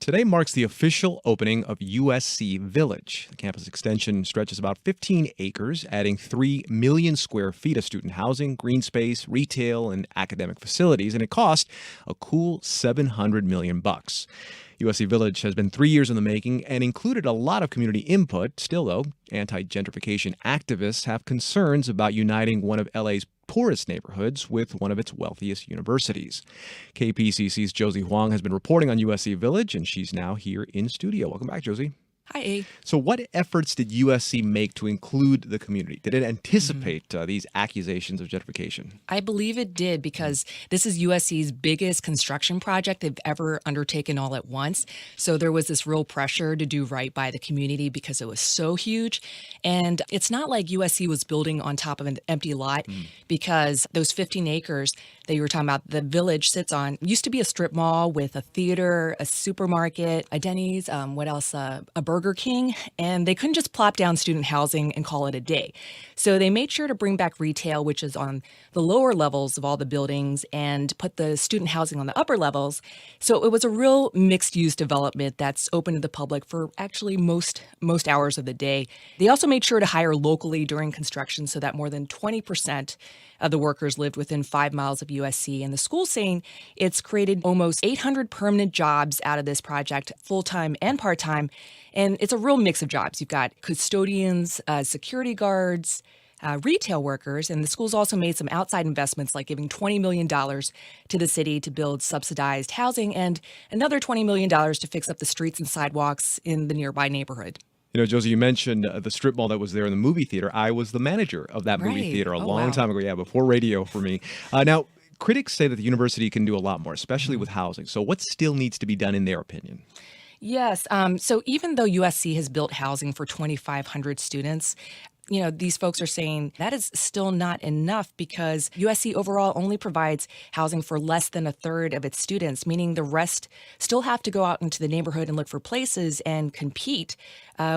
Today marks the official opening of USC Village. The campus extension stretches about 15 acres, adding 3 million square feet of student housing, green space, retail, and academic facilities, and it cost a cool $700 million bucks. USC Village has been 3 years in the making and included a lot of community input. Still, though, anti-gentrification activists have concerns about uniting one of LA's poorest neighborhoods with one of its wealthiest universities. KPCC's Josie Huang has been reporting on USC Village, and she's now here in studio. Welcome back, Josie. Hi, A. So what efforts did USC make to include the community? Did it anticipate these accusations of gentrification? I believe it did because this is USC's biggest construction project they've ever undertaken all at once. So there was this real pressure to do right by the community because it was so huge. And it's not like USC was building on top of an empty lot because those 15 acres that you were talking about, the village sits on, used to be a strip mall with a theater, a supermarket, a Denny's, a Burger King, and they couldn't just plop down student housing and call it a day. So they made sure to bring back retail, which is on the lower levels of all the buildings, and put the student housing on the upper levels. So it was a real mixed-use development that's open to the public for actually most hours of the day. They also made sure to hire locally during construction so that more than 20% of the workers lived within 5 miles of USC. And the school's saying it's created almost 800 permanent jobs out of this project, full-time and part-time. And it's a real mix of jobs. You've got custodians, security guards, retail workers, and the school's also made some outside investments like giving $20 million to the city to build subsidized housing and another $20 million to fix up the streets and sidewalks in the nearby neighborhood. You know, Josie, you mentioned the strip mall that was there in the movie theater. I was the manager of that movie theater a long time ago. Yeah, before radio for me. Now, critics say that the university can do a lot more, especially with housing. So what still needs to be done in their opinion? Yes. So even though USC has built housing for 2,500 students, these folks are saying that is still not enough because USC overall only provides housing for less than a third of its students, meaning the rest still have to go out into the neighborhood and look for places and compete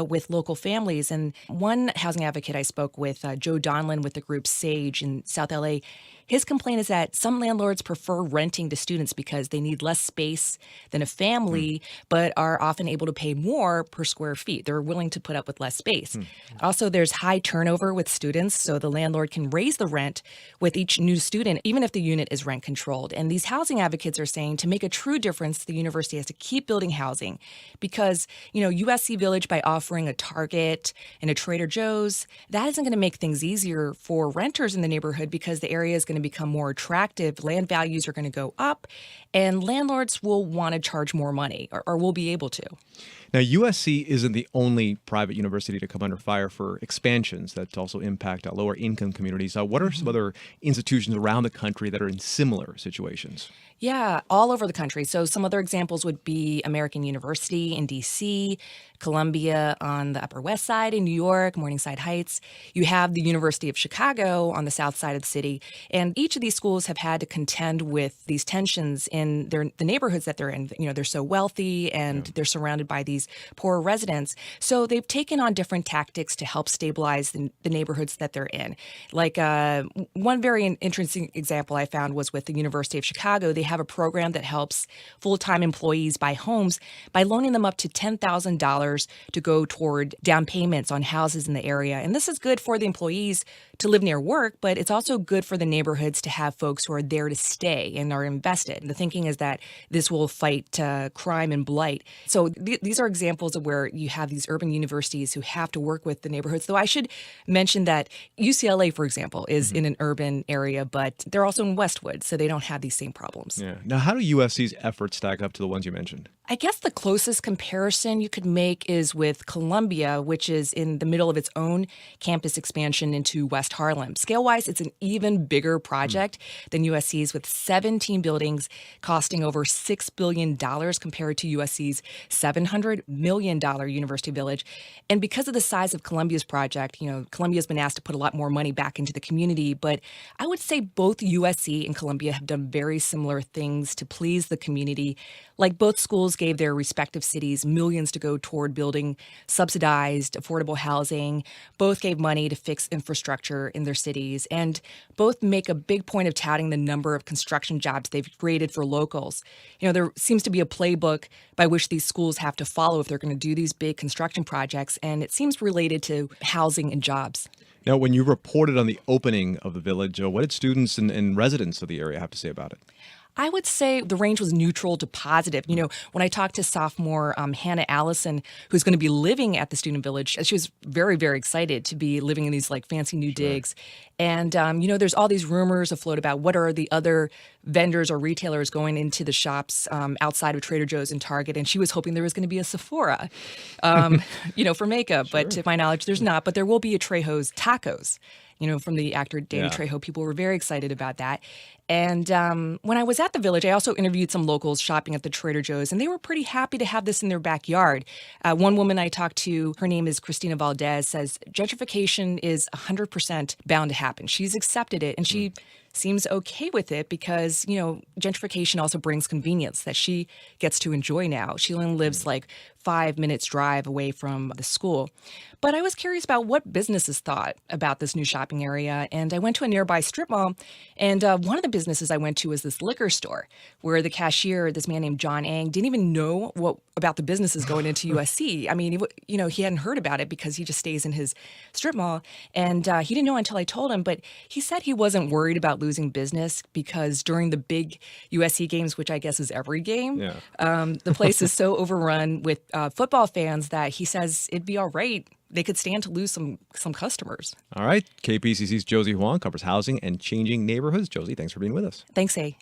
with local families. And one housing advocate I spoke with, Joe Donlin with the group SAGE in South LA, his complaint is that some landlords prefer renting to students because they need less space than a family, but are often able to pay more per square feet. They're willing to put up with less space. Also, there's high turnover with students, so the landlord can raise the rent with each new student, even if the unit is rent controlled. And these housing advocates are saying to make a true difference, the university has to keep building housing because, USC Village, by offering a Target and a Trader Joe's, that isn't going to make things easier for renters in the neighborhood because the area is going to become more attractive. Land values are going to go up, and landlords will want to charge more money or will be able to. Now, USC isn't the only private university to come under fire for expansions that also impact lower income communities. What are some other institutions around the country that are in similar situations? Yeah, all over the country. So some other examples would be American University in D.C., Columbia on the Upper West Side in New York, Morningside Heights. You have the University of Chicago on the south side of the city. And each of these schools have had to contend with these tensions in the neighborhoods that they're in. They're so wealthy and they're surrounded by these poor residents. So they've taken on different tactics to help stabilize the neighborhoods that they're in. Like one very interesting example I found was with the University of Chicago. They have a program that helps full-time employees buy homes by loaning them up to $10,000 to go toward down payments on houses in the area. And this is good for the employees to live near work, but it's also good for the neighborhoods to have folks who are there to stay and are invested. And the thinking is that this will fight crime and blight. So these are examples of where you have these urban universities who have to work with the neighborhoods. Though I should mention that UCLA, for example, is in an urban area, but they're also in Westwood, so they don't have these same problems. Yeah. Now, how do USC's efforts stack up to the ones you mentioned? I guess the closest comparison you could make is with Columbia, which is in the middle of its own campus expansion into West Harlem. Scale-wise, it's an even bigger project than USC's, with 17 buildings costing over $6 billion compared to USC's $700 million University Village. And because of the size of Columbia's project, Columbia's been asked to put a lot more money back into the community. But I would say both USC and Columbia have done very similar things to please the community. Like both schools schools gave their respective cities millions to go toward building subsidized, affordable housing. Both gave money to fix infrastructure in their cities, and both make a big point of touting the number of construction jobs they've created for locals. There seems to be a playbook by which these schools have to follow if they're going to do these big construction projects, and it seems related to housing and jobs. Now, when you reported on the opening of the village, what did students and residents of the area have to say about it? I would say the range was neutral to positive. When I talked to sophomore Hannah Allison, who's going to be living at the student village, she was very, very excited to be living in these fancy new digs. And, there's all these rumors afloat about what are the other vendors or retailers going into the shops outside of Trader Joe's and Target. And she was hoping there was going to be a Sephora, for makeup. Sure. But to my knowledge, there's not. But there will be a Trejo's Tacos. From the actor Danny Trejo. People were very excited about that. And when I was at the village, I also interviewed some locals shopping at the Trader Joe's, and they were pretty happy to have this in their backyard. One woman I talked to, her name is Christina Valdez, says gentrification is 100% bound to happen. She's accepted it, and she seems okay with it because, gentrification also brings convenience that she gets to enjoy now. She only lives 5 minutes drive away from the school. But I was curious about what businesses thought about this new shopping area. And I went to a nearby strip mall. And one of the businesses I went to was this liquor store where the cashier, this man named John Ang, didn't even know about the businesses going into USC. I mean, he hadn't heard about it because he just stays in his strip mall. And he didn't know until I told him. But he said he wasn't worried about losing business because during the big USC games, which I guess is every game, the place is so overrun with football fans that he says it'd be all right. They could stand to lose some customers. All right. KPCC's Josie Huang covers housing and changing neighborhoods. Josie, thanks for being with us. Thanks, A.